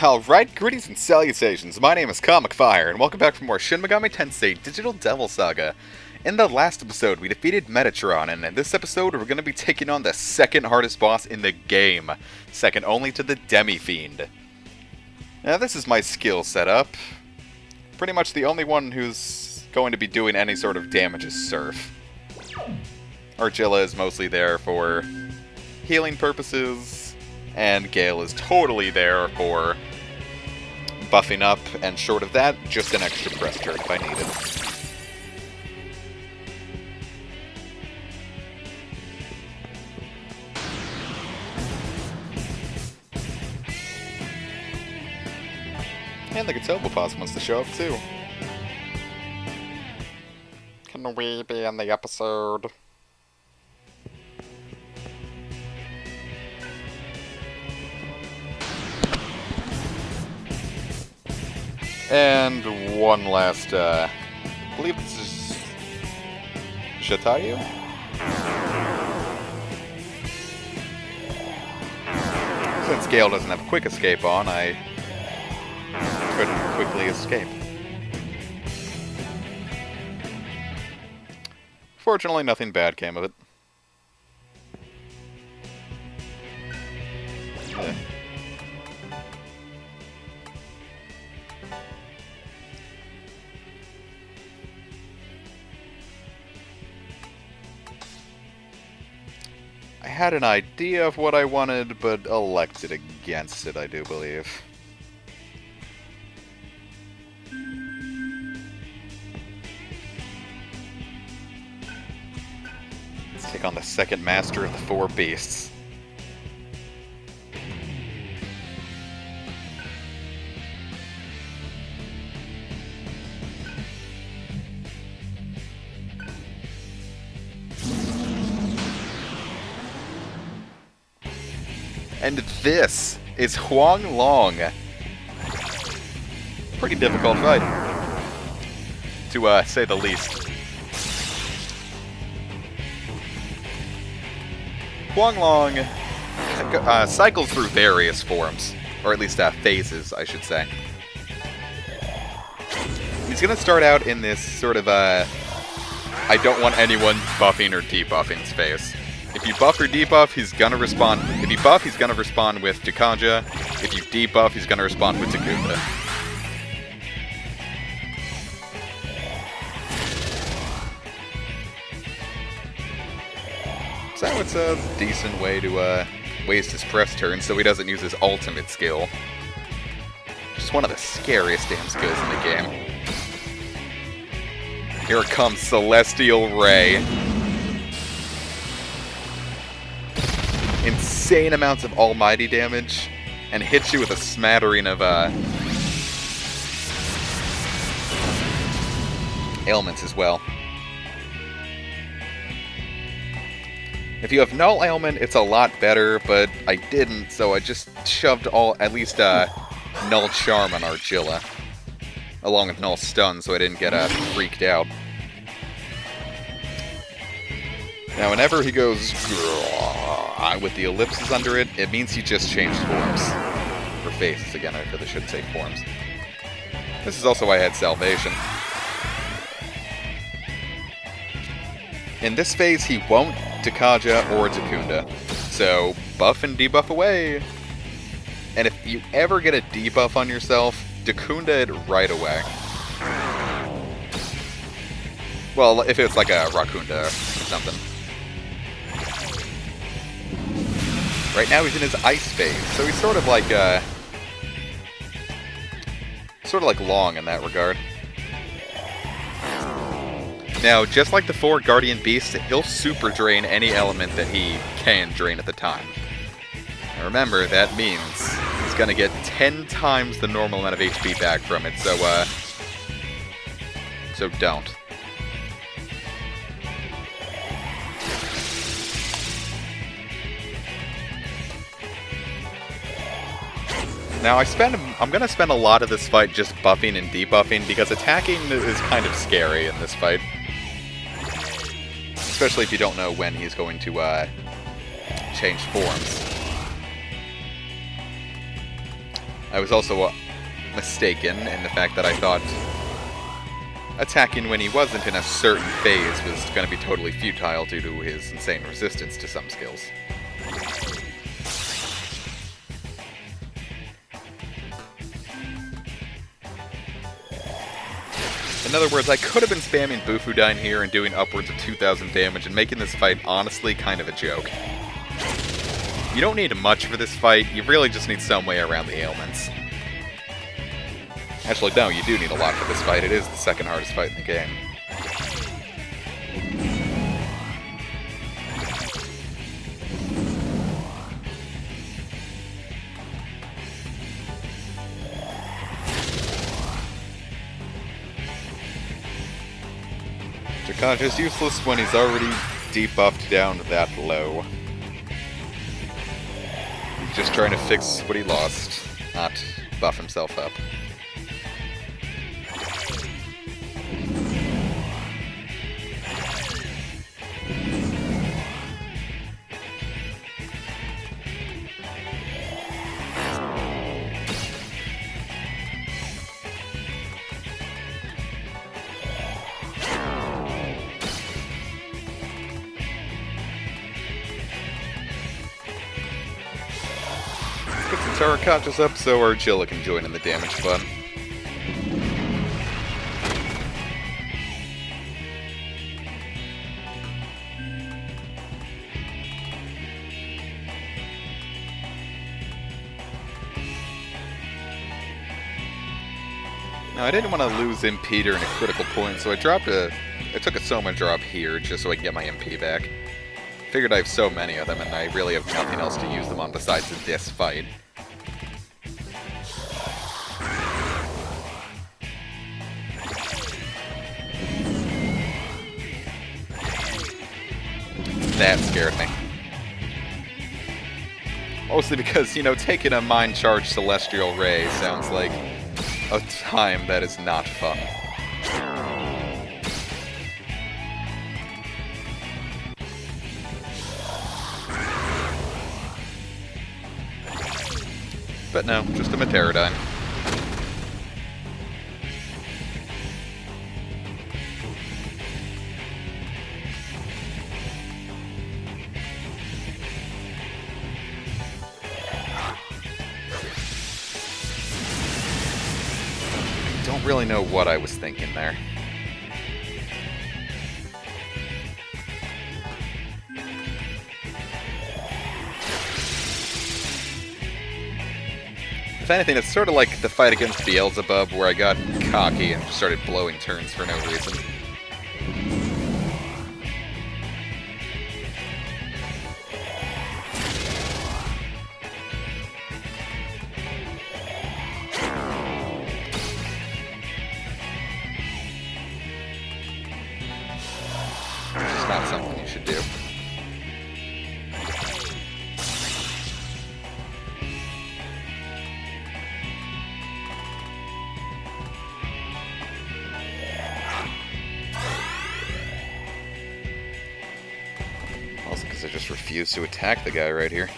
Alright, greetings and salutations. My name is Comic Fire, and welcome back for more Shin Megami Tensei Digital Devil Saga. In the last episode, we defeated Metatron, and in this episode, we're going to be taking on the second hardest boss in the game, second only to the Demi-Fiend. Now, this is my skill setup. Pretty much the only one who's going to be doing any sort of damage is Surf. Argilla is mostly there for healing purposes, and Gale is totally there for buffing up, and short of that, just an extra press turn if I need it. And the Gatoba Boss wants to show up too. Can we be in the episode? And one last, I believe this is Shatayu? Since Gale doesn't have quick escape on, I couldn't quickly escape. Fortunately, nothing bad came of it. Yeah. I had an idea of what I wanted, but elected against it, I do believe. Let's take on the second master of the four beasts. And this is Huang Long. Pretty difficult fight, to say the least. Huang Long cycles through various forms, or at least phases, I should say. He's going to start out in this sort of I don't want anyone buffing or debuffing phase. If you buff or debuff, he's gonna respond. If you buff, he's gonna respond with Jakaja. If you debuff, he's gonna respond with Takunda. So it's a decent way to waste his press turn so he doesn't use his ultimate skill. Just one of the scariest damn skills in the game. Here comes Celestial Ray. Insane amounts of almighty damage, and hits you with a smattering of ailments as well. If you have null ailment, it's a lot better, but I didn't, so I just shoved at least null charm on Argilla, along with null stun, so I didn't get freaked out. Now, whenever he goes with the ellipses under it, it means he just changed forms. Or faces, again, I really should say forms. This is also why I had Salvation. In this phase, he won't Takaja or Takunda. So, buff and debuff away. And if you ever get a debuff on yourself, Takunda it right away. Well, if it's like a Rakunda or something. Right now he's in his ice phase, so he's sort of like Long in that regard. Now, just like the four Guardian Beasts, he'll super drain any element that he can drain at the time. Now remember, that means he's gonna get 10 times the normal amount of HP back from it, so don't. Now, I'm going to spend a lot of this fight just buffing and debuffing, because attacking is kind of scary in this fight. Especially if you don't know when he's going to change forms. I was also mistaken in the fact that I thought attacking when he wasn't in a certain phase was going to be totally futile due to his insane resistance to some skills. In other words, I could have been spamming Bufudyne here and doing upwards of 2,000 damage and making this fight honestly kind of a joke. You don't need much for this fight, you really just need some way around the ailments. Actually, no, you do need a lot for this fight. It is the second hardest fight in the game. Drakaja's useless when he's already debuffed down that low. He's just trying to fix what he lost, not buff himself up. Tarakaja's up so Argilla can join in the damage fun. Now I didn't want to lose Impeder in a critical point, so I took a Soma drop here just so I can get my MP back. Figured I have so many of them and I really have nothing else to use them on besides this fight. That scared me. Mostly because, you know, taking a mind-charged Celestial Ray sounds like a time that is not fun. But no, just a Pterodine. Don't really know what I was thinking there. If anything, it's sort of like the fight against Beelzebub, where I got cocky and just started blowing turns for no reason. It's not something you should do. Also, because I just refuse to attack the guy right here.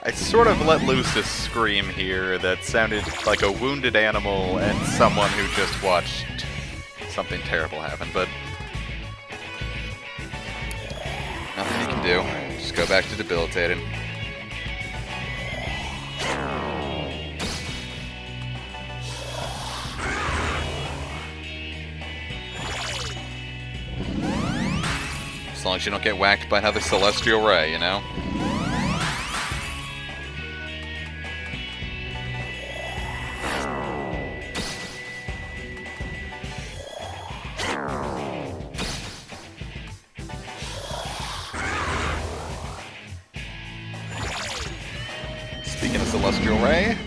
I sort of let loose a scream here that sounded like a wounded animal and someone who just watched something terrible happen, but nothing you can do. just go back to debilitating. As long as you don't get whacked by another Celestial Ray, you know? Speaking of Celestial Ray...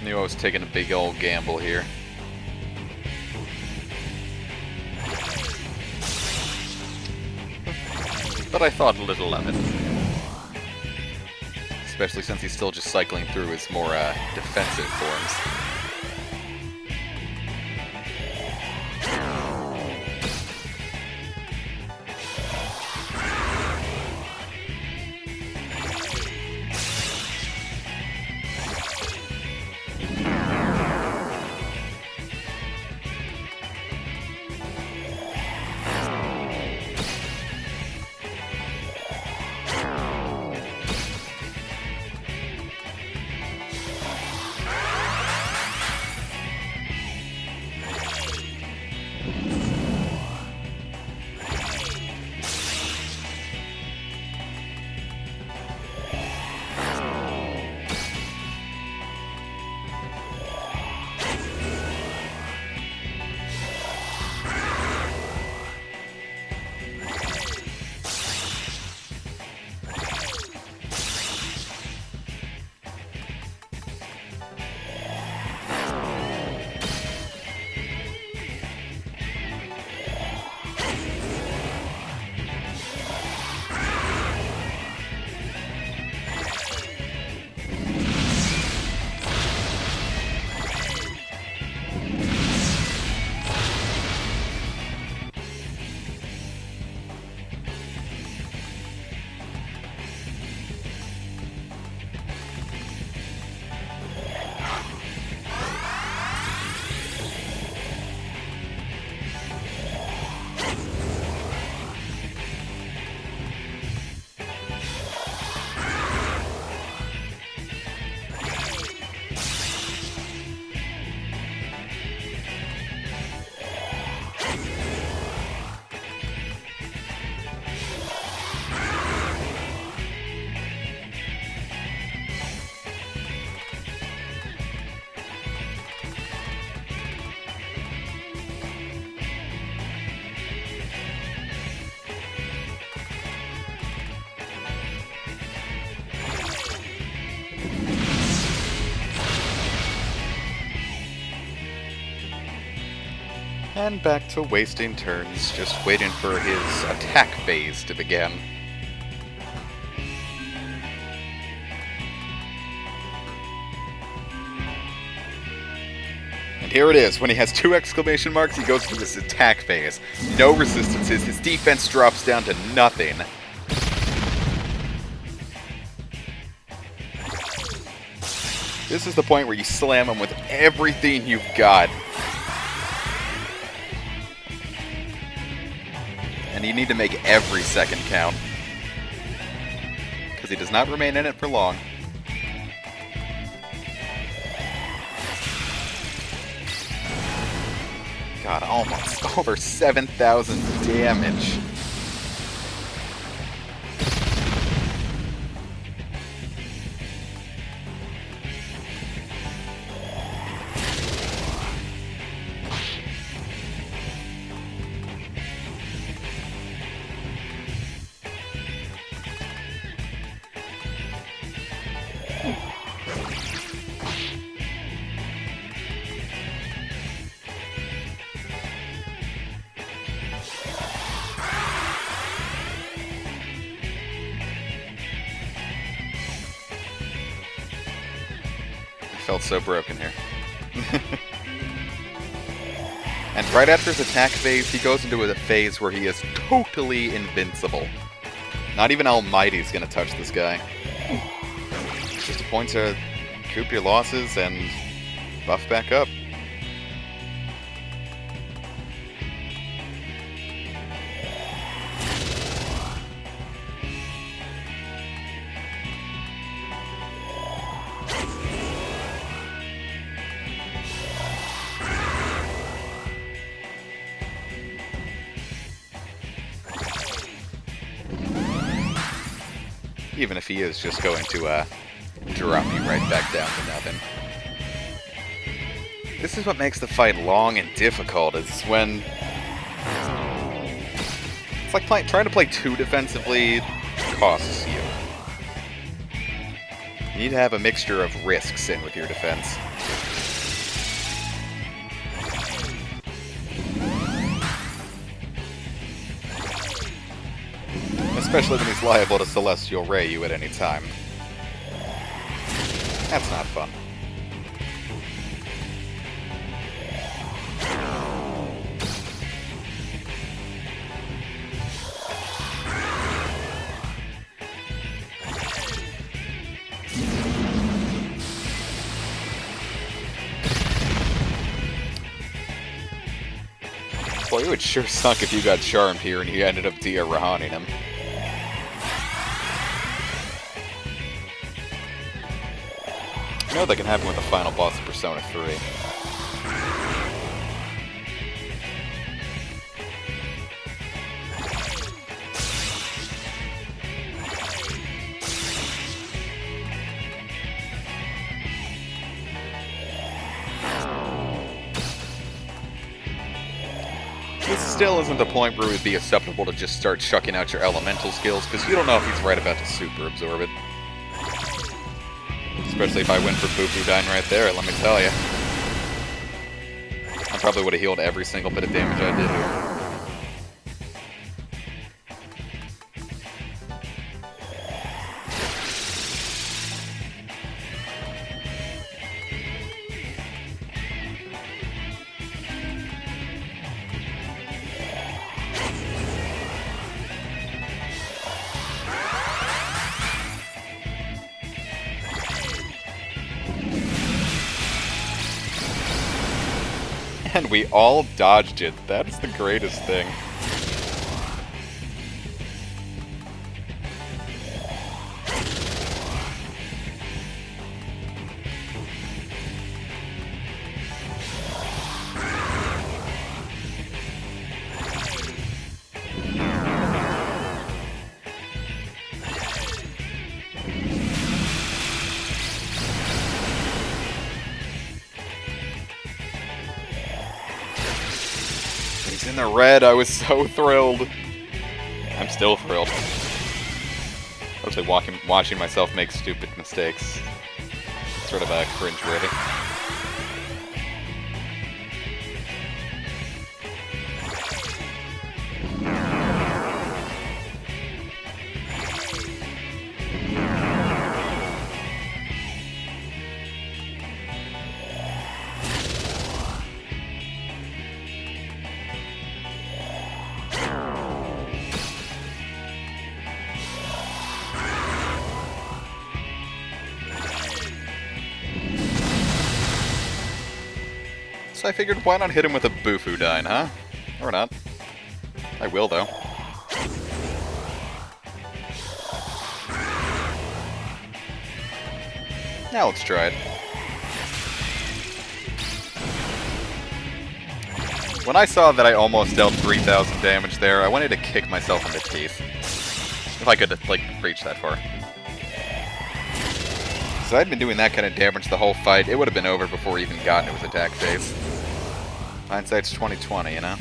Knew I was taking a big old gamble here. But I thought little of it. Especially since he's still just cycling through his more defensive forms. And back to wasting turns, just waiting for his attack phase to begin. And here it is. When he has 2 exclamation marks, he goes to his attack phase. No resistances, his defense drops down to nothing. This is the point where you slam him with everything you've got. And you need to make every second count. Because he does not remain in it for long. God, almost over 7,000 damage. felt so broken here. And right after his attack phase, he goes into a phase where he is totally invincible. Not even Almighty's gonna touch this guy. It's just a point to recoup your losses and buff back up. Even if he is just going to drop you right back down to nothing. This is what makes the fight long and difficult, is when... It's like trying to play too defensively costs you. You need to have a mixture of risks in with your defense. Especially when he's liable to Celestial Ray you at any time. That's not fun. Boy, it would sure suck if you got charmed here and you ended up Dia Rahaning him. You know that can happen with the final boss of Persona 3. This still isn't the point where it would be acceptable to just start chucking out your elemental skills, because you don't know if he's right about to super absorb it. Especially if I went for Bufudyne right there, let me tell you. I probably would have healed every single bit of damage I did here. And we all dodged it. That's the greatest thing. In the red, I was so thrilled. I'm still thrilled. Mostly watching myself make stupid mistakes. It's sort of cringe-worthy. So I figured, why not hit him with a Bufudyne, huh? Or not. I will, though. Now let's try it. When I saw that I almost dealt 3,000 damage there, I wanted to kick myself in the teeth. If I could, like, reach that far. So I'd been doing that kind of damage the whole fight, it would have been over before he even got into his attack phase. Hindsight's 20/20, you know?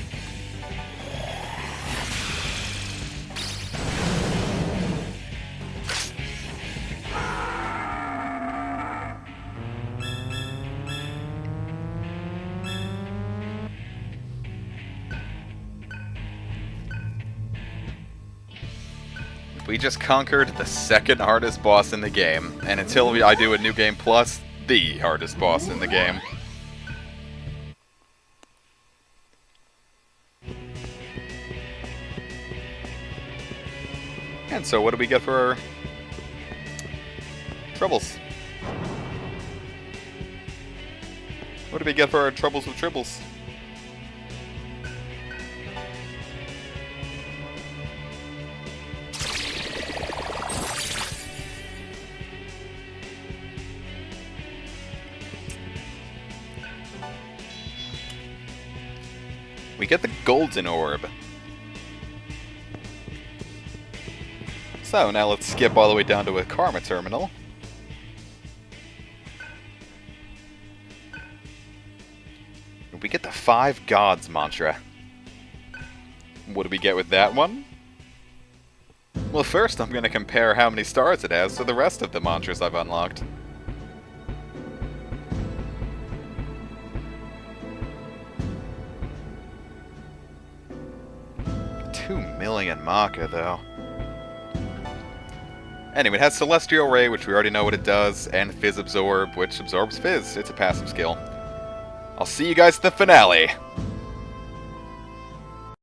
We just conquered the second hardest boss in the game, and until I do a New Game Plus, the hardest boss in the game. And so what do we get for our troubles? What do we get for our troubles with tribbles? We get the golden orb. So now let's skip all the way down to a karma terminal. We get the 5 gods mantra. What do we get with that one? Well, first I'm going to compare how many stars it has to the rest of the mantras I've unlocked. $2 million Maka, though. Anyway, it has Celestial Ray, which we already know what it does, and Fizz Absorb, which absorbs Fizz. It's a passive skill. I'll see you guys at the finale!